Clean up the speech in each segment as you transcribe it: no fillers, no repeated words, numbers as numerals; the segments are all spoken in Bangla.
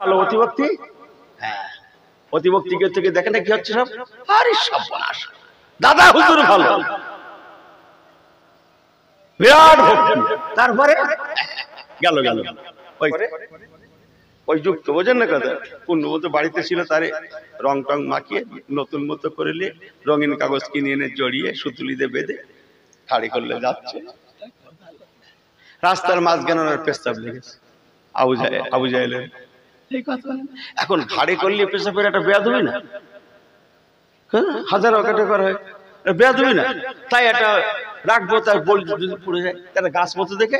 ভালো অতিভক্তি। হ্যাঁ, অতিভক্তি থেকে দেখে না কি হচ্ছে সব। আরে সর্বনাশ, দাদা হুজুর ভালো, বিরাট ভক্তি। তারপরে গেল গেল ওই যুক্ত, বোঝেন না কথা। পূর্ণ মতো বাড়িতে ছিল, তারে রং টং মাখিয়ে নতুন মতো করলে রঙিন কাগজ কিনে এনে জড়িয়ে সুতুলিতে বেঁধে খাড়ি করলে যাচ্ছে। রাস্তার মাঝখানে পেশাব লেগেছে, আবু জাহেলের। এখন ঘাড়ে করলে পেশাবের একটা বেয়াদবি না? হাজার টাকা করা হয়, বেয়াদবি না? তাই একটা রাখবো, তার বল যদি পড়ে যায়, তারা গাছ মতো দেখে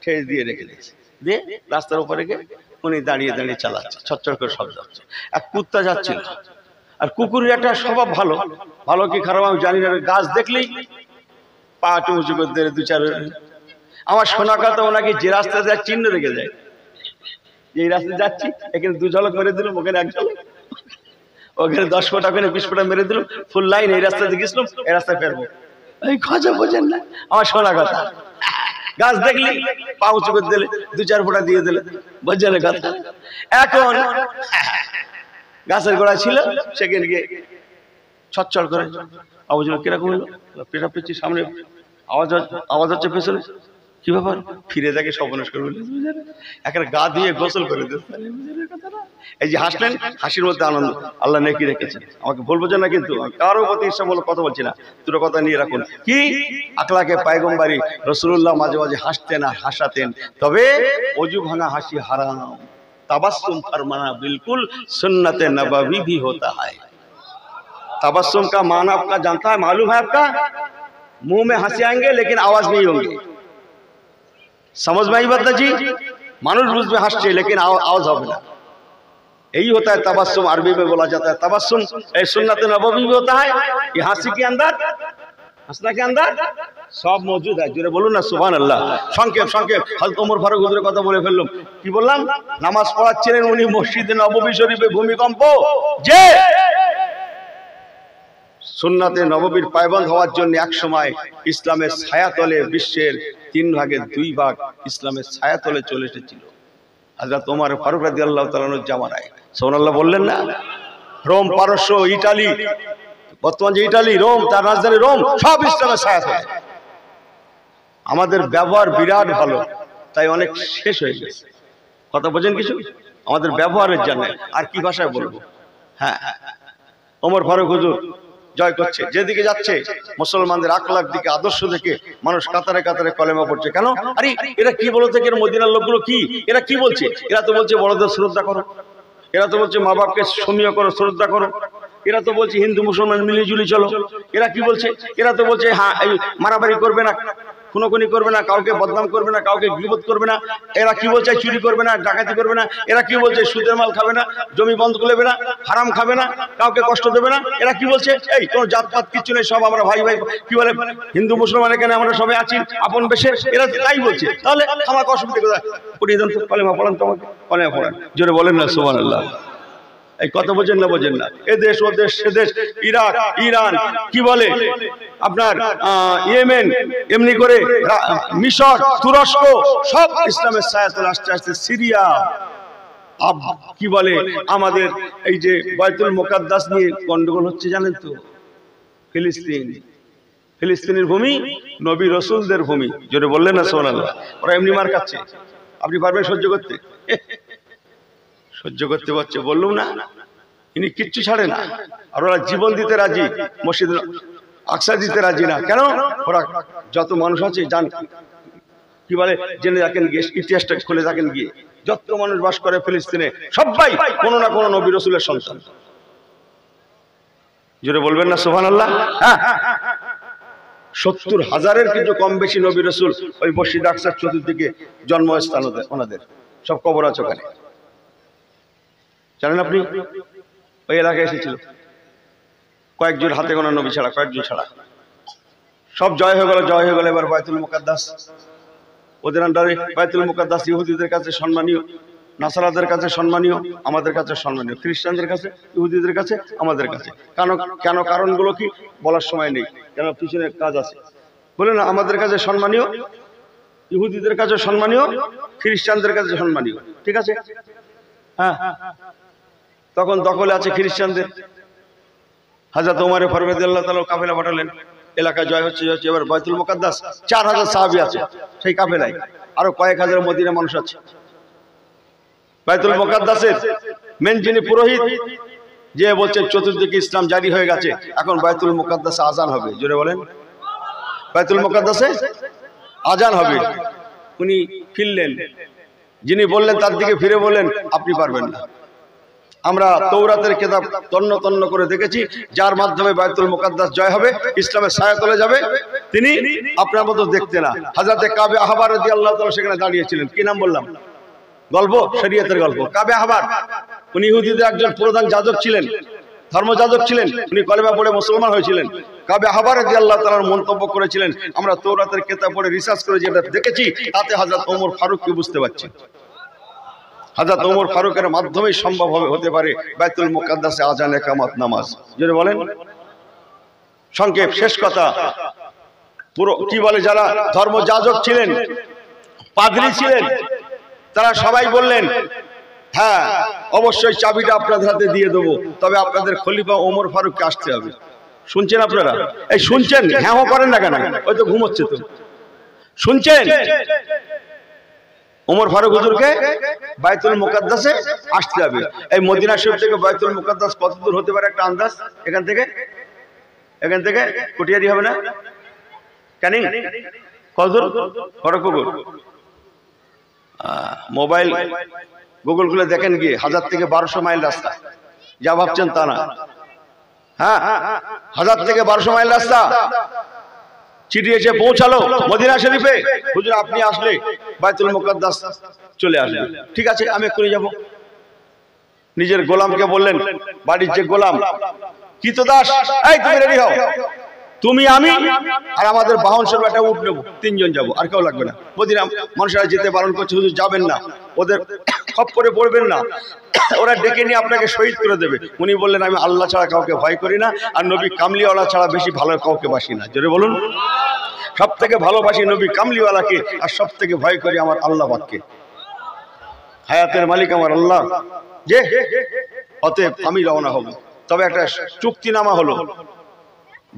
ঠেস দিয়ে রেখে দিয়েছে, দিয়ে রাস্তার উপরে গিয়ে উনি দাঁড়িয়ে দাঁড়িয়ে চালাচ্ছে, ছটছট করে শব্দ হচ্ছে। এক কুত্তা যাচ্ছিল, আর কুকুরের একটা স্বভাব ভালো, ভালো কি খারাপ আমি জানি না, গাছ দেখলেই পা উঁচু করে দেয় দু চার। আমার শোনা কথা, ওনাকে যে রাস্তা যায় চিহ্ন রেখে যায়, এই রাস্তায় যাচ্ছি, এখানে দু ঝলক মেরে দিলাম, ওখানে এক ঝলক, ওখানে 10 ফোঁটা, ওখানে 20 ফোঁটা মেরে দিলাম, ফুল লাইন এই রাস্তাতে গেছিলাম, এই রাস্তায় ফেরবো। এই খোঁজা বোঝেন না আমার শোনা কথা। গাছ দেখলি পা উঁচু করে দিলে, 2-4 ফোঁটা দিয়ে দিলে, বোঝেন কথা। এখন গাছের গোড়া ছিল, সেখানে গিয়ে ছটছট করে আওয়াজ হলো। কিরকম হলো? পেটা পেছি, সামনে আওয়াজ হচ্ছে, পেছনে কি ব্যাপার? ফিরে দেখে সর্বনাশ করে বলে, একটা গা দিয়ে গোসল করে দিল। এই যে হাসলেন, হাসির মধ্যে আনন্দ, আল্লাহ নেকি রেখেছেন। আমাকে বলবো যে না, কিন্তু কারো প্রতি ইচ্ছামূলক কথা বলছি না, দুটো কথা নিয়ে রাখুন। কি আখলাকে পায়গম্বরী, রাসূলুল্লাহ মাঝে মাঝে হাসতেন আর হাসাতেন, তবে অজু ভাঙা হাসি হারাম। তাবাসসুম ফরমানা बिल्कुल सुन्नत नबवी भी होता है। तबस्सुम का माना आपका जानता है, मालूम है आपका? मुंह में हंसी आएंगे लेकिन आवाज नहीं होंगे। समझ में आई बात ना जी? मानुष मुझ में हंसते लेकिन आवाज হবে না। यही होता है तबस्सुम, अरबी में बोला जाता है तबस्सुम। सुन्नत नबवी भी होता है, ये हंसी के अंदर, हंसना के अंदर सब मौजूद है। जोरे बोलুন না সুবহানাল্লাহ। সংক্ষেপ হযরত ওমর ফারুক হুজুরের কথা বলে ফেললাম। কি বললাম? নামাজ পড়াচ্ছিলেন উনি মসজিদে নববী শরীফে, ভূমিকম্প, যে সুন্নাতে নববীর পায়বন্দ হওয়ার জন্য এক সময় ইসলামের ছায়াতলে বিশ্বের 3 ভাগের 2 ভাগ ইসলামের ছায়াতলে চলে এসেছিল হযরত ওমর ফারুক রাদিয়াল্লাহু তাআলা আনহুর জামানায়। সুবহানাল্লাহ বললেন না? রোম, পারস্য, ইতালি, বর্তমান যে ইতালি, রোম, তার রাজধানী রোম, সব ইসলামের ছায়াতলে। আমাদের ব্যবহার বিরাট ভালো, তাই অনেক শেষ হয়ে গেছে। কথা বোঝেন কিছু? আমাদের ব্যবহারের জন্য আর কি ভাষায় বলবো? হ্যাঁ, ওমর ফারুক হুজুর জয় করছে, যেদিকে যাচ্ছে মুসলমানদের আখলাক দিকে, আদর্শ দেখে মানুষ কাতারে কাতারে কলেমা পড়ছে। কেন? আরে এরা কি বলো থেকে, মদিনার লোকগুলো কি, এরা কি বলছে? এরা তো বলছে বড়দের শ্রদ্ধা করো, এরা তো বলছে মা বাপকে সমীহ করো, শ্রদ্ধা করো, এরা তো বলছে হিন্দু মুসলমান মিলিজুলি চলো। এরা কি বলছে? এরা তো বলছে হ্যাঁ, এই মারামারি করবে না, খুনোখুনি করবে না, কাউকে বদনাম করবে না, কাউকে গীবত করবে না। এরা কি বলছে? চুরি করবে না, ডাকাতি করবে না। এরা কি বলছে? সুদের মাল খাবে না, জমি বন্ধ করবে না, হারাম খাবে না, কাউকে কষ্ট দেবে না। এরা কি বলছে? এই কোন জাতপাত কিচ্ছু নেই, সব আমরা ভাই ভাই, কি বলে হিন্দু মুসলমান, এখানে আমরা সবাই আছি আপন বেশে। এরা তাই বলছে। তাহলে আমাকে অসুবিধা কোথায়? পড়িয়ে দেন তো, কলেমা পড়ান তো আমাকে, কলেমা পড়ান, জোরে বলেন না সুবহানাল্লাহ। এই কথা বোঝেন না? বোঝেন না? এ দেশ ও দেশ, সে দেশ, ইরাক, ইরান, কি বলে আপনার ইয়েমেন, এমনি করে মিশর, তুরস্ক, সব ইসলামের ছায়াতলে আস্তে আস্তে। সিরিয়া, কি বলে আমাদের এই যে বাইতুল মুকাদ্দাস নিয়ে গন্ডগোল হচ্ছে, জানেন তো? ফিলিস্তিনের ভূমি নবী রাসূলদের ভূমি, জোরে বললেন না সুবহানাল্লাহ। ওরা এমনি মার খাচ্ছে, আপনি পারবেন সহ্য করতে? সহ্য করতে পারছে, বললুম না? ইনি কিচ্ছু ছাড়ে না, আর ওরা জীবন দিতে রাজি, মসজিদ আকসা দিতে রাজি না। কেন? ওরা যত মানুষ আছে জান, কি বলে, জেনে দেখেন গিয়ে, ইতিহাসটা খুলে দেখেন গিয়ে, যত মানুষ বাস করে ফিলিস্তিনে সবাই কোনো না কোনো নবী রাসূলের সন্তান। জোরে বলবেন না সুবহানাল্লাহ? হ্যাঁ, 70,000-এর কিন্তু কম বেশি নবী রাসূল ওই মসজিদ আকসার চতুর্দিকে জন্মস্থান ওনাদের, সব কবর আছে ওখানে। জানেন আপনি? ওই এলাকায় এসেছিল কয়েকজন, হাতে গোনা নবী ছাড়া, কয়েকজন ছাড়া, সব জয় হয়ে গেল। এবার বাইতুল মুকাদ্দাস ওদের আন্ডারে। বাইতুল মুকাদ্দাস ইহুদিদের কাছে সম্মানীয়, নাসারাদের কাছে সম্মানীয়, আমাদের কাছে সম্মানীয়, খ্রিস্টানদের কাছে, ইহুদিদের কাছে, আমাদের কাছে। কেন কারণগুলো কি বলার সময় নেই, কেন পিছনে কাজ আছে। বলে না, আমাদের কাছে সম্মানীয়, ইহুদিদের কাছে সম্মানীয়, খ্রিস্টানদের কাছে সম্মানীয়, ঠিক আছে? হ্যাঁ, তখন দখলে আছে খ্রিস্টানদের। হযরত ওমর ফারুক রাদিয়াল্লাহু তাআলা কাফেলা পাঠালেন, এলাকা জয় হচ্ছে। এবার বাইতুল মুকাদ্দাস 4000 সাহাবী আছে সেই কাফেলায়, আরো কয়েক হাজার মদিনা মানুষ আছে। বাইতুল মুকাদ্দাসের মেন যিনি পুরোহিত, যে বলছে চতুর্দিকে ইসলাম জারি হয়ে গেছে, এখন বাইতুল মুকাদ্দাসে আজান হবে। জোরে বলেন, বাইতুল মুকাদ্দাসে আজান হবে। উনি ফিরলেন, যিনি বললেন তার দিকে ফিরে বললেন, আপনি পারবেন না। আমরা তৌরাতের কিতাব তন্ন তন্ন করে দেখেছি, যার মাধ্যমে বাইতুল মুকাদ্দাস জয় হবে, ইসলামের ছায়াতলে যাবে, তিনি আপনার মতো দেখতে না। হযরতে কাবে আহবার রাদিয়াল্লাহু তাআলা সেখানে দাঁড়িয়েছিলেন। কি নাম বললাম? গল্প, শরীয়তের গল্প। কাবে আহবার উনি ইহুদিদের একজন প্রধান যাজক ছিলেন, ধর্মযাজক ছিলেন। উনি কলেমা পড়ে মুসলমান হয়েছিলেন। কাবে আহবার রাদিয়াল্লাহু তাআলা মন্তব্য করেছিলেন, আমরা তৌরাতের কিতাব পড়ে রিসার্চ করে যেটা দেখেছি, তাতে হযরত ওমর ফারুককে বুঝতে পারছি। হযরত ওমর ফারুকের মাধ্যমেই সম্ভব হতে পারে বাইতুল মুকাদ্দাসে আজান, ইকামত, নামাজ। যদি বলেন সংক্ষেপ শেষ কথা, পুরো কি বলে, যারা ধর্মযাজক ছিলেন, পাদ্রী ছিলেন, তারা সবাই বললেন, হ্যাঁ অবশ্যই চাবিটা আপনাদের হাতে দিয়ে দেবো, তবে আপনাদের খলিফা ওমর ফারুককে আসতে হবে। শুনছেন আপনারা? এই শুনছেন? হ্যাঁ করেন না কেন? ওই তো ঘুমোচ্ছে তো। শুনছেন? ওমর ফারুক হুজুরকে বাইতুল মুকাদ্দাসে আসতে হবে। এই মদিনা শরীফ থেকে বাইতুল মুকাদ্দাস কত দূর হতে পারে একটা আন্দাজ? এখান থেকে কটিয়ারি হবে না? ক্যানিং কত দূর? খড়গপুর। মোবাইল গুগল খুলে দেখেন গিয়ে, 1000 থেকে 1200 মাইল রাস্তা। যা ভাবছেন তা না। হ্যাঁ, 1000 থেকে 1200 মাইল রাস্তা। চিঠি এসে পৌঁছালো মদিনা শরীফে, হুজুর আপনি আসলে বাইতুল মুকাদ্দাস চলে আসবে। ঠিক আছে, আমি এক্ষুনি যাব। নিজের গোলামকে বললেন, বাড়ির যে গোলাম, কৃতদাস, এই তুমি রেডি হও, তুমি, আমি আর আমাদের বাহন সব একটা উঠ নেবো, 3 জন যাবো, আর কেউ লাগবে না। মদিনা মানুষেরা যেতে বারণ করছে, হুজুর যাবেন না, ওদের খপ্পরে পড়বেন না, ওরা ডেকে নিয়ে আপনাকে শহীদ করে দেবে। উনি বললেন, আমি আল্লাহ ছাড়া কাউকে ভয় করি না, আর নবী কামলিওয়ালা ছাড়া বেশি ভালো কাউকে বাসি না। জোরে বলুন, সব থেকে ভালোবাসি নবী কামলিওয়ালাকে, আর সব থেকে ভয় করি আমার আল্লাহ পাককে। হায়াতের মালিক আমার আল্লাহ। যে অতএব আমি রওনা হব। তবে একটা চুক্তিনামা হলো,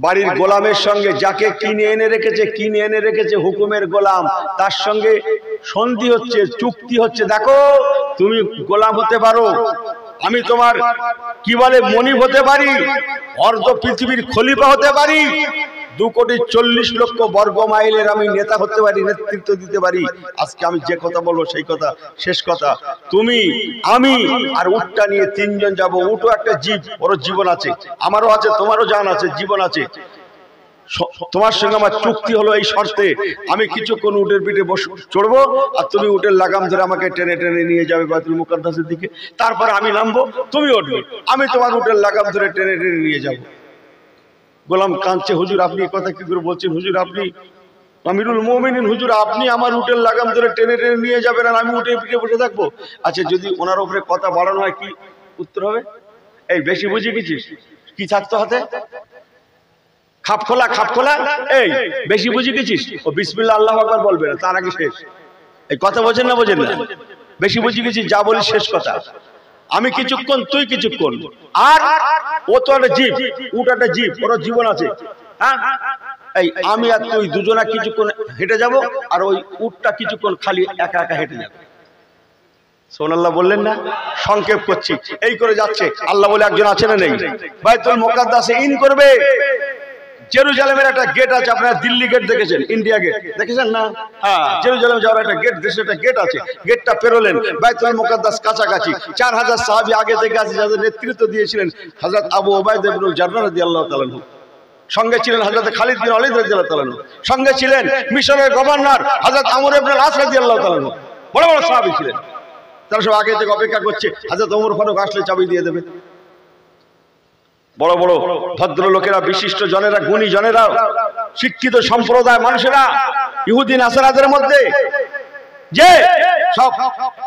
বাড়ির গোলামের সঙ্গে, যাকে কিনে এনে রেখেছে হুকুমের গোলাম, তার সঙ্গে সন্ধি হচ্ছে, চুক্তি হচ্ছে, দেখো তুমি গোলাম হতে পারো, আমি তোমার কি বলে মনিব হতে পারি, অর্ধ পৃথিবীর খলিফা হতে পারি, 2,40,00,000 বর্গ মাইলের আমি নেতা হতে পারি, নেতৃত্ব দিতে পারি। আজকে আমি যে কথা বলবো সেই কথা শেষ কথা। তুমি, আমি আর উটটা নিয়ে 3 জন যাবো। উটও একটা জীব, ওর জীবন আছে, আমারও আছে, তোমারও জান আছে, জীবন আছে। তোমার সঙ্গে আমার চুক্তি হলো এই শর্তে, আমি কিছুক্ষণ উটের পিঠে চড়বো, আর তুমি উটের লাগাম ধরে আমাকে টেনে টেনে নিয়ে যাবে বাইতুল মুকাদ্দাসের দিকে। তারপর আমি নামবো, তুমি উঠবে, আমি তোমার উটের লাগাম ধরে টেনে টেনে নিয়ে যাবো। গোলাম কাঁদছে, হুজুর আপনি কথা কি করে বলছেন? হুজুর আপনি আমিরুল মুমিনিন, হুজুর আপনি আমার উটের লাগাম ধরে টেনে টেনে নিয়ে যাবেন, আর আমি উটের পিঠে বসে থাকবো। আচ্ছা, যদি ওনার উপরে কথা বাড়ানো হয় কি উত্তর হবে? এই বেশি বুঝে গেছিস, কি থাকতো হাতে? খাপ খোলা। এই বেশি বুঝে গেছিস, ও বিসমিল্লাহ আল্লাহু আকবার বলবে না, তার আগে শেষ। এই কথা বোঝেন না? বেশি বুঝে গেছিস, যা বলিস শেষ কথা। আমি কিছুক্ষণ, তুই কিছুক্ষণ, আর ও তো একটা জীব, উট একটা জীব, ওর জীবন আছে। হ্যাঁ, এই আমি আর তুই দুজনা কিছুক্ষণ হেঁটে যাব, আর ওই উটটা কিছুক্ষণ খালি একা একা হেঁটে যাবে। সুবহানাল্লাহ বললেন না? সংক্ষেপ করছি, এই করে যাচ্ছে। আল্লাহ বলে একজন আছে না নেই? বাইতুল মুকাদ্দাসে ইন করবে। জেরুজালেমের একটা গেট আছে, আপনারা দিল্লি গেট দেখেছেন, ইন্ডিয়া গেট দেখেছেন না? হ্যাঁ, জেরুজালেম যাওয়ার একটা গেট, দেশে একটা গেট আছে। গেটটা পেরোলেন, বাইতুল মুকাদ্দাস কাছাকাছি। 4000 সাহাবী আগে থেকে আছে, যাদের নেতৃত্ব দিয়েছিলেন হযরত আবু উবাইদা ইবনুল জাররাহ রাদিয়াল্লাহু তাআলা আনহু। সঙ্গে ছিলেন হযরত খালিদ বিন ওয়ালিদ রাদিয়াল্লাহু তাআলা আনহু। সঙ্গে ছিলেন মিশরের গভর্নর হযরত আমর ইবনে আল আস রাদিয়াল্লাহু তাআলা আনহু। বড় বড় সাহাবী ছিলেন। তারা সব আগে থেকে অপেক্ষা করছে, হযরত ওমর ফারুক আসলে চাবি দিয়ে দেবে। বড় বড় ভদ্রলোকেরা, বিশিষ্ট জনেরা, গুণী জনেরা, শিক্ষিত সম্প্রদায় মানুষেরা, ইহুদি নাসারাদের মধ্যে যে সব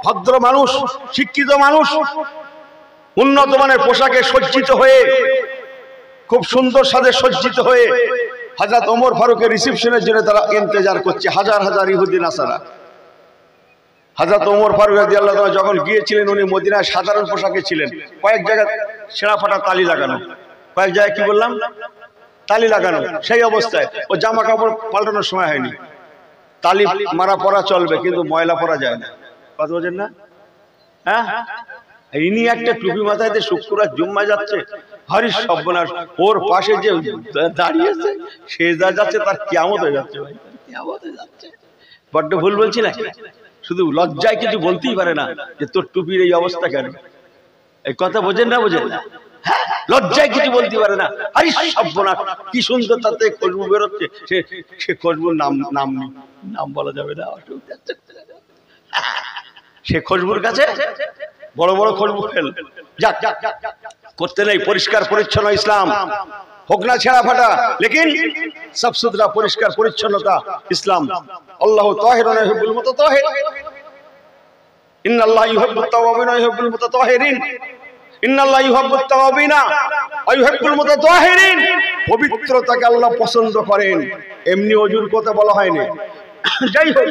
ভদ্র মানুষ, শিক্ষিত মানুষ, উন্নত মানের পোশাকে সজ্জিত হয়ে, খুব সুন্দর সাজে সজ্জিত হয়ে হযরত ওমর ফারুকের রিসেপশনের জন্য তারা ইন্তজার করছে। হাজার হাজার ইহুদি নাসারা। হযরত ওমর ফারুক রাদিয়াল্লাহু তাআলা যখন গিয়েছিলেন, উনি মদিনায় সাধারণ পোশাকে ছিলেন। কয়েক জায়গায় ছেঁড়া ফাটা তালি লাগানো, কয়েক জায়গায় কি বললাম তালি লাগানো, সেই অবস্থায় ও জামা কাপড় পাল্টানোর সময় হয়নি। তালি মারা পরা চলবে, কিন্তু ময়লা পরা যায় না। কথা বোঝেন না? হ্যাঁ, ইনি একটা টুপি মাথায় দিয়ে শুক্রবার জুম্মা যাচ্ছে, হরি সর্বনাশ, ওর পাশে যে দাঁড়িয়েছে সে যা যাচ্ছে তার কিয়ামত হয়ে যাচ্ছে। ভাই, কিয়ামত হয়ে যাচ্ছে। বড্ড ভুল বলছি না? শুধু লজ্জায় কিছু বলতেই পারে না যে তোর টুপির এই অবস্থা কেন। এই কথা বোঝেন না? বোঝেন না? হ্যাঁ, লজ্জায় কিছু বলতে পারে না। হরি সর্বনাশ, কি সুন্দর তাতে খুশবু বেরোচ্ছে, সে খুশবুর নাম বলা যাবে না, সে খুশবুর কাছে বড় বড় খুশবু ফেল যাক করতে নেই। পরিষ্কার পরিচ্ছন্ন ইসলাম হোক না ছেঁড়া ফাটা, লেকিন সাফ সুতরা পরিষ্কার পরিচ্ছন্নতা ইসলাম। আল্লাহু তাহিরুন ইউহিব্বুল মুতাতাহির, ইন্নাল্লাহা ইউহিব্বুত তাওয়াবিনা ওয়া ইউহিব্বুল মুতাতাহিরিন, ইন্নাল্লাহা ইউহিব্বুত তাওয়াবিনা ওয়া ইউহিব্বুল মুতাতাহিরিন। পবিত্রতাকে আল্লাহ পছন্দ করেন, এমনি ওযুর কথা বলা হয়নি। যাই হোক,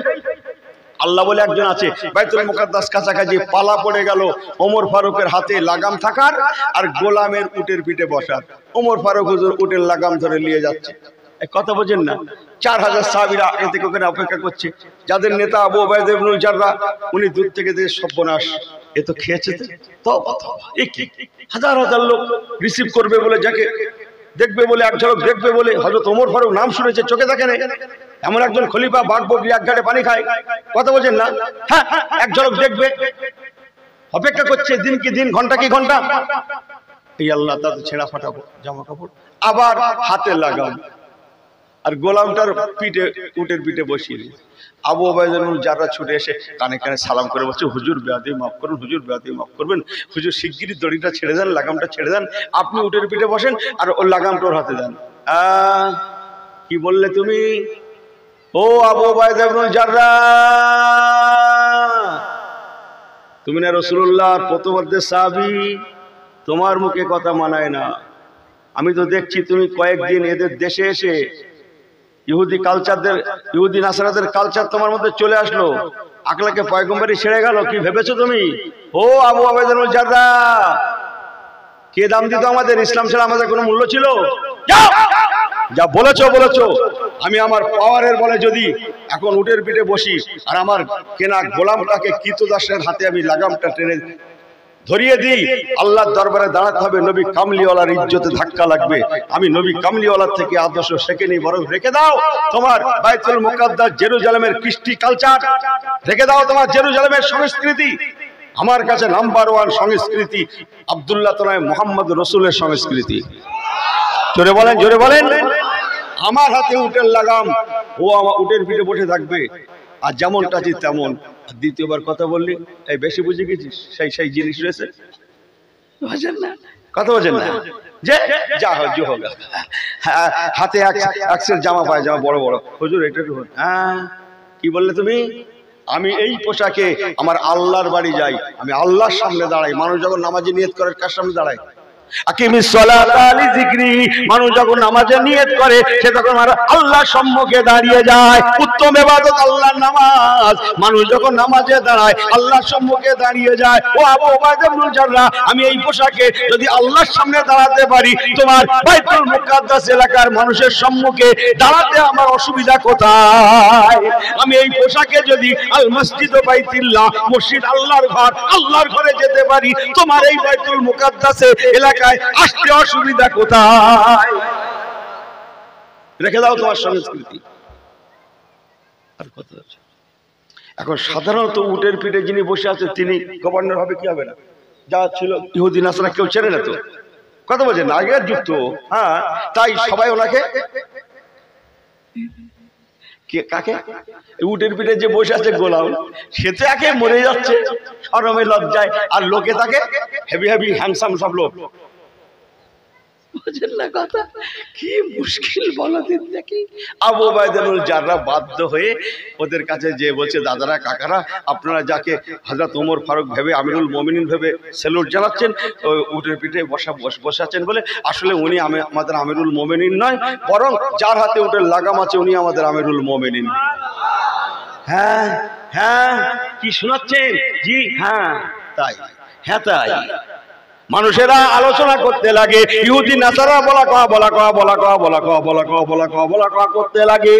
আল্লাহ বলে একজন আছে, বাইতুল মুকাদ্দাস কাছাকাছি পালা পড়ে গেল ওমর ফারুকের হাতে লাগাম থাকার আর গোলামের উটের পিঠে বসার। ওমর ফারুক হুজুর উটের লাগাম ধরে নিয়ে যাচ্ছে। কথা বোঝেন না? 4000 সাহাবীরা এ থেকে ওখানে অপেক্ষা করছে। যাদের নেতা আবু উবাইদা ইবনুল জাররাহ, উনি দূর থেকে দেখে সর্বনাশ, এ তো খেয়েছে, তো হাজার হাজার লোক রিসিভ করবে বলে, যাকে দেখবে বলে, এক ঝলক দেখবে বলে হযরত ওমর ফারুক নাম শুনেছে, চোখে দেখে না এমন একজন খলিফা, বাঘ বকরি এক ঘাটে পানি খায়। কথা বোঝেন না? হ্যাঁ, এক ঝলক দেখবে, অপেক্ষা করছে দিন কি দিন, ঘন্টা কি ঘন্টা। এই আল্লাহ তাদের ছেঁড়া ফাটা জামা কাপড়, আবার হাতে লাগাম, আর গোলামটার পিঠে, উটের পিঠে বসিয়ে আবু উবাইদা ইবনুল জাররাহ ছুটে এসে কানে কানে সালাম করে বলছে, হুজুর বেয়াদবি মাফ করুন, হুজুর বেয়াদবি মাফ করবেন, হুজুর শিগগিরই দড়িটা ছেড়ে দেন, লাগামটা ছেড়ে দেন, আপনি উটের পিঠে বসেন আর ওর লাগামটা ওর হাতে দেন। কি বললে তুমি? ও আবু উবাইদা ইবনুল জাররাহ, তুমি না রাসূলুল্লাহর প্রথমার্ধের সাহাবী, তোমার মুখে কথা মানায় না। আমি তো দেখছি তুমি কয়েকদিন এদের দেশে এসে ইহুদি কালচারদের, ইহুদি নাসারাদের কালচার তোমার মধ্যে চলে আসলো, আকলাকে পয়গম্বরী ছেড়ে গেল। কি ভেবেছো তুমি? ও আবু উবাইদা ইবনুল জাররাহ, কে দাম দিত আমাদের? ইসলাম ছাড়া আমাদের কোনো মূল্য ছিল? যা বলেছো বলেছো। আমি আমার পাওয়ারের বলে যদি এখন উটের পিঠে বসি আর আমার কেনা গোলামটাকে কৃতদাসের হাতে আমি লাগামটা টেনে ধরিয়ে দিই, আল্লাহর দরবারে দাঁড়াতে হবে, নবী কামলিওয়ালার ইজ্জতে ধাক্কা লাগবে। আমি নবী কামলিওয়ালার থেকে আদর্শ শেখে নিই, বরং রেখে দাও তোমার বাইতুল মুকাদ্দাস জেরুজালেমের কৃষ্টি কালচার, রেখে দাও তোমার জেরুজালেমের সংস্কৃতি। আমার কাছে নাম্বার 1 সংস্কৃতি আব্দুল্লাহ তনয় মুহাম্মদ রাসূলের সংস্কৃতি। জোরে বলেন, জোরে বলেন। আমার হাতে উটের লাগাম, ও আমার উটের পিঠে বসে থাকবে, আর যেমনটা আছে তেমন। দ্বিতীয়বার কথা বললি, এই বেশি বুঝে গেছিস, সেই জিনিস রয়েছে, বুঝেন না? কথা বোঝেন না? যে যা হয় যে হোক, হাতে এক সেট জামা পায়, জামা বড় বড়, হুজুর এটা একটু, হ্যাঁ কি বললে তুমি? আমি এই পোশাকে আমার আল্লাহর বাড়ি যাই, আমি আল্লাহর সামনে দাঁড়াই। মানুষ যখন নামাজে নিয়ত করে কার সামনে দাঁড়ায়? আকিমিস সালাতা লিযিকরি। মানুষ যখন নামাজে নিয়ত করে সে তখন আল্লাহর সম্মুখে দাঁড়িয়ে যায়। উত্তম ইবাদত আল্লাহর নামাজ। মানুষ যখন নামাজে দাঁড়ায় আল্লাহর সম্মুখে দাঁড়িয়ে যায়। ও আবু উবাইদা ইবনুল জাররাহ, আমি এই পোশাকে যদি আল্লাহর সামনে দাঁড়াতে পারি, তোমার বাইতুল মুকাদ্দাস এলাকার মানুষের সম্মুখে দাঁড়াতে আমার অসুবিধা কোথায়? আমি এই পোশাকে যদি আল মসজিদ বাইতুল্লাহ, মসজিদ আল্লাহর ঘর, আল্লাহর ঘরে যেতে পারি, তোমার এই বাইতুল মুকাদ্দাসে এলাকা আসতে অসুবিধা কোথায়? রেখে দাও তোমার সংস্কৃতি। আর কথা আছে, এখন সাধারণত উটের পিঠে যিনি বসে আছে তিনি গভর্নর হবে কি হবে না? যা ছিল ইহুদি নাসারা কেউ ছেড়ে না তো। কথা বলছেন না? আগের যুক্ত, হ্যাঁ, তাই সবাই ওনাকে, কাকে উটের পিঠে যে বসে আছে গোলাম, সে তো একে মরে যাচ্ছে শরমে লজ্জায়, আর লোকে তাকে হেভি হেভি হ্যান্ডসাম সব লোক। বুঝেন না কথা? কি মুশকিল বলো দিন দেখি। আবু উবাইদা ইবনুল জাররাহ বাধ্য হয়ে ওদের কাছে যে বলছে, দাদারা কাকারা, আপনারা যাকে হযরত ওমর ফারুক ভেবে, আমিরুল মুমিনিন ভেবে স্যালুট জানাচ্ছেন, উটের পিঠে বসে আছেন বলে, আসলে উনি আমাদের আমিরুল মুমিনিন নয়, বরং যার হাতে উটের লাগাম আছে উনি আমাদের আমিরুল মুমিনিন। হ্যাঁ, হ্যাঁ কি শোনাচ্ছেন? জি হ্যাঁ তাই, হ্যাঁ তাই। মানুষেরা আলোচনা করতে লাগে, ইহুদি নাসারা বলা কওয়া করতে লাগে।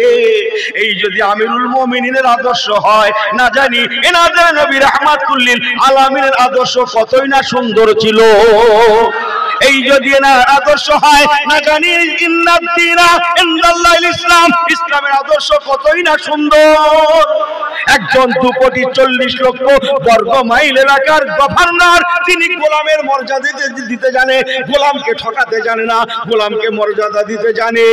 এই যদি আমিরুল মুমিনিনের আদর্শ হয়, না জানি এনাদের নবী রাহমাতুল লিল আলামিনের আদর্শ কতই না সুন্দর ছিল। এই যদি না আদর্শ হয়, না জানি ইন্নাদ-দীনা ইনদাল্লাহিল ইসলাম, ইসলামের আদর্শ কতই না সুন্দর। একজন 2,40,00,000 বর্গ মাইল এলাকার গভর্নর, তিনি গোলামের মর্যাদা দিতে জানে, গোলামকে ঠকাতে জানে না, গোলামকে মর্যাদা দিতে জানে।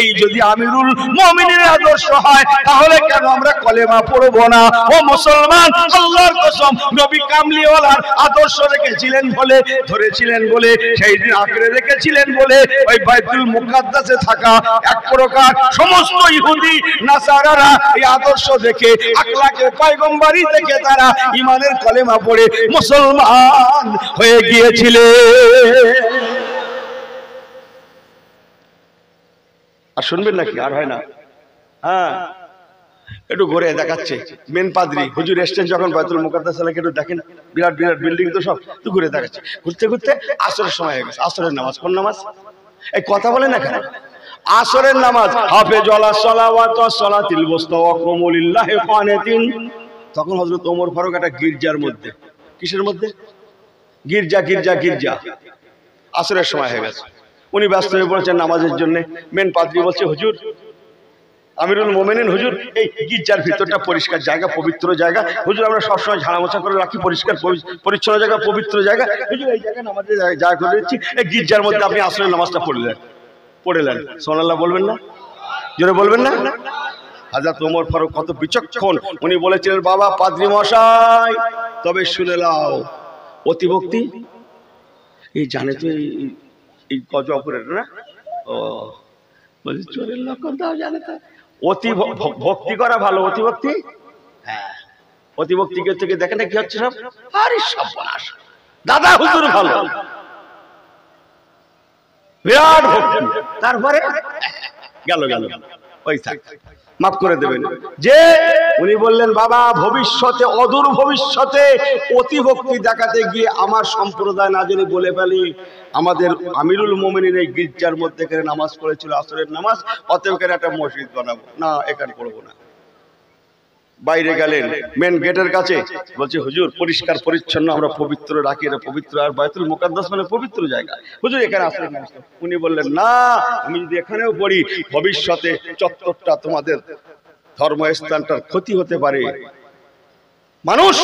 এই যদি আমিরুল মুমিনিনের আদর্শ হয়, তাহলে কেন আমরা কলেমা পড়বো না? ও মুসলমান, আল্লাহর কসম, নবী কামলিওয়ালার আদর্শ রেখেছিলেন বলে, ধরেছিলেন বলে, সেই দিন আঁকড়ে রেখেছিলেন বলে, ওই বাইতুল মুকাদ্দাসে থাকা এক প্রকার সমস্ত ইহুদি নাসারারা এই আদর্শ দেখে, আখলাকে পয়গম্বরী দেখে তারা ঈমানের কলেমা পড়ে মুসলমান হয়ে গিয়েছিলেন। আর শুনবেন নাকি? আর হয় না? হ্যাঁ, একটু ঘুরে দেখাচ্ছে মেন পাদ্রী হুজুর এসছেন যখন বাইতুল মুকাদ্দাস এলাকা, একটু দেখেন, বিরাট বিরাট বিল্ডিং তো সব, তো ঘুরে দেখাচ্ছে। ঘুরতে ঘুরতে আসরের সময় হয়ে গেছে। আসরের নামাজ, কোন নামাজ? এই কথা বলে না কেন? আসরের নামাজ, হাফেজু আলাস সালাওয়াতি ওয়াস সালাতিল বুসতা ওয়া কুমু লিল্লাহি কানিতিন। তখন হযরত ওমর ফারুক একটা গির্জার মধ্যে, কিসের মধ্যে? গির্জা। আসরের সময় হয়ে গেছে, উনি ব্যস্ত হয়ে পড়েছেন নামাজের জন্য। মেন পাদ্রী বলছে, হুজুর, আমিরুল মুমিনিন হুজুর, এই গির্জার ভিতরটা পরিষ্কার জায়গা, পবিত্র জায়গা হুজুর, আমরা সবসময় ঝাড়ামোছা করে রাখি, পরিষ্কার পরিচ্ছন্ন জায়গা, পবিত্র জায়গা হুজুর, এই জায়গায় নামাজের জায়গা করে দিচ্ছি, এই গির্জার মধ্যে আপনি আসরের নামাজটা পড়লেন। সুবহানাল্লাহ বলবেন না? জোরে বলবেন না? হযরত ওমর ফারুক কত বিচক্ষণ, উনি বলেছিলেন, বাবা পাদ্রী মশাই, তবে শুনে নাও, অতিভক্তি এই জানে তো, এই গজ অপরের না, ও বলছি চোরের লক্ষণ তাও জানে। তা অতি ভক্তি করা ভালো, অতিভক্তি, হ্যাঁ, অতিভক্তি থেকে দেখেন না কি হচ্ছে সব। আরে সর্বনাশ, দাদা হুজুর ভালো, বিরাট ভক্তি, তারপরে গেল ওই থাক, মাফ করে দেবেন। যে উনি বললেন, বাবা ভবিষ্যতে, অদূর ভবিষ্যতে অতিভক্তি দেখাতে গিয়ে আমার সম্প্রদায় না জেনে বলে ফেলি, আমাদের আমিরুল মুমিনিন এই গির্জার মধ্যে করে নামাজ পড়েছিল, আসরের নামাজ, অতএব এখানে একটা মসজিদ বানাবো না, এখানে পড়বো না। বাইরে গেলেন, মেন গেটের কাছে, বলছে, হুজুর পরিষ্কার পরিচ্ছন্ন আমরা পবিত্র রাখি, এটা পবিত্র, আর বাইতুল মুকাদ্দাস মানে পবিত্র জায়গা, হুজুর এখানে আসরের নামাজ। উনি বললেন, না, আমি যদি এখানেও পড়ি, ভবিষ্যতে চত্বরটা, তোমাদের ধর্মস্থানটার ক্ষতি হতে পারে, মানুষ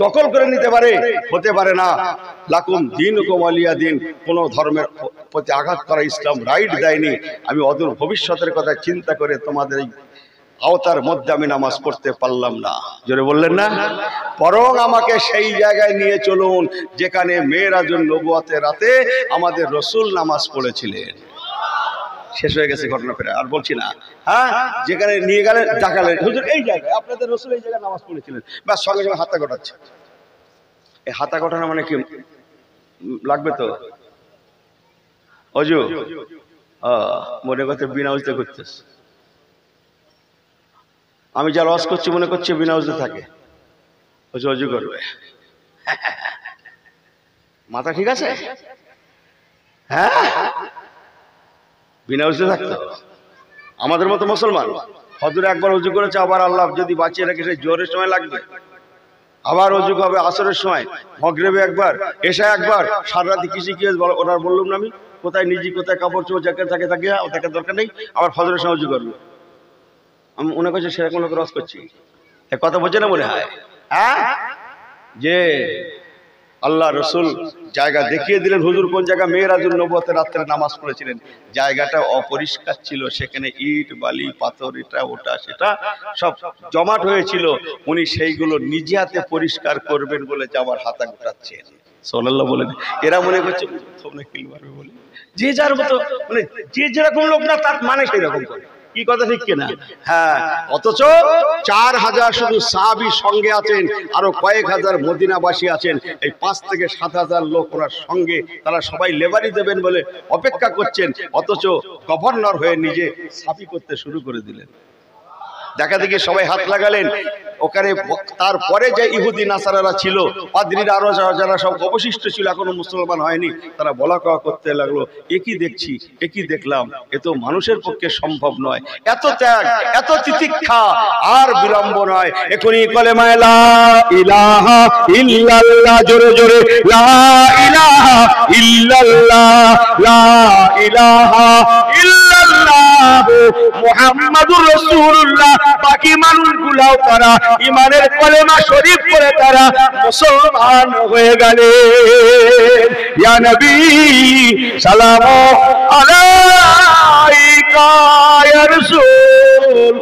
দখল করে নিতে পারে, হতে পারে না। লাকুম দীনুকুম ওয়ালিয়া দীন, কোন ধর্মের প্রতি আঘাত করা ইসলাম রাইট দেয়নি। আমি অদূর ভবিষ্যতের কথা চিন্তা করে তোমাদের এই আওতার মধ্যে আমি নামাজ পড়তে পারলাম না। জোরে বললেন না? বরং আমাকে সেই জায়গায় নিয়ে চলুন যেখানে মেরাজুন নবুয়তের রাতে আমাদের রাসূল নামাজ পড়েছিলেন। শেষ হয়ে গেছে ঘটনা, ফেরা আর বলছি না। হ্যাঁ, যেখানে নিয়ে গেলেন, দেখালেন, হুজুর এই জায়গায় আপনাদের রাসূল এই জায়গায় নামাজ পড়েছিলেন, বা সঙ্গে সঙ্গে হাতা গোটাচ্ছে। এই হাতা গোটানো মানে কি লাগবে তো? অজু মনে করতে বিনা উজতে করতেছ। আমি যা লস করছি মনে করছি বিনা উজতে থাকে, অজু করবে। মাথা ঠিক আছে? হ্যাঁ, বিনা উজতে থাকতো। আমাদের মতো মুসলমান হজরে একবার উজু করেছে, আবার আল্লাহ যদি বাঁচিয়ে রাখে সেই জোহরের সময় লাগবে, আবার অজু হবে আসরের সময়, মাগরিবে একবার, এশায় একবার, সারা রাতে কিসে কি ওনার বললাম না আমি, কোথায় নিজে কোথায় কাপড় চোপড় যাকে থাকে ওটাকে দরকার নেই, আবার ফজরের সময় উজু করবে। আমি মনে করছি সেরকম লোক রস করছি, কথা বোঝে না মনে হয়? হ্যাঁ, যে আল্লাহ রসুল জায়গা দেখিয়ে দিলেন, হুজুর কোন জায়গা মেরাজুন নবুয়তের রাত্রে নামাজ পড়েছিলেন, জায়গাটা অপরিষ্কার ছিল, সেখানে ইট বালি পাথর এটা ওটা সেটা সব জমাট হয়েছিল। উনি সেইগুলো নিজে হাতে পরিষ্কার করবেন বলে যাওয়ার হাতা গোটাচ্ছেন। সাল্লাল্লাহু বলেন, এরা মনে করছে তোমরা কি পারবে বলে, যে যার মতো, মানে যে যেরকম লোক না তার মানে সেই রকম করে। কি কথা ঠিক কিনা? হ্যাঁ, অথচ 4000 শুধু সাহাবী সঙ্গে আছেন, আরো কয়েক হাজার মদিনাবাসী আছেন, এই 5 থেকে 7000 লোক ওনার সঙ্গে, তারা সবাই লেবারি দেবেন বলে অপেক্ষা করছেন, অথচ গভর্নর হয়ে নিজে সাফি করতে শুরু করে দিলেন। দেখা দেখি সবাই হাত লাগালেন। ওখানে তারপরে যে ইহুদি নাসারারা ছিল, পাদ্রীরা আরো যারা সব অবশিষ্ট ছিল, এখনো মুসলমান হয়নি, তারা বলা কওয়া করতে লাগলো, একই দেখছি, একই দেখলাম, এ তো মানুষের পক্ষে সম্ভব নয়। এত ত্যাগ, এত তিতিক্ষা, আর বিলম্ব নয়, এখনই কলেমায়ে লা ইলাহা ইল্লাল্লাহ, জোরে জোরে লা ইলাহা ইল্লাল্লাহ, লা ইলাহা ইল্লাল্লাহ মুহাম্মাদুর রাসূলুল্লাহ। বাকি মানুষগুলাও তারা ইমানের কলেমা শরীফ পড়ে তারা মুসলমান হয়ে গেলেন। ইয়া নবী সালামু আলাইকা ইয়া রাসূল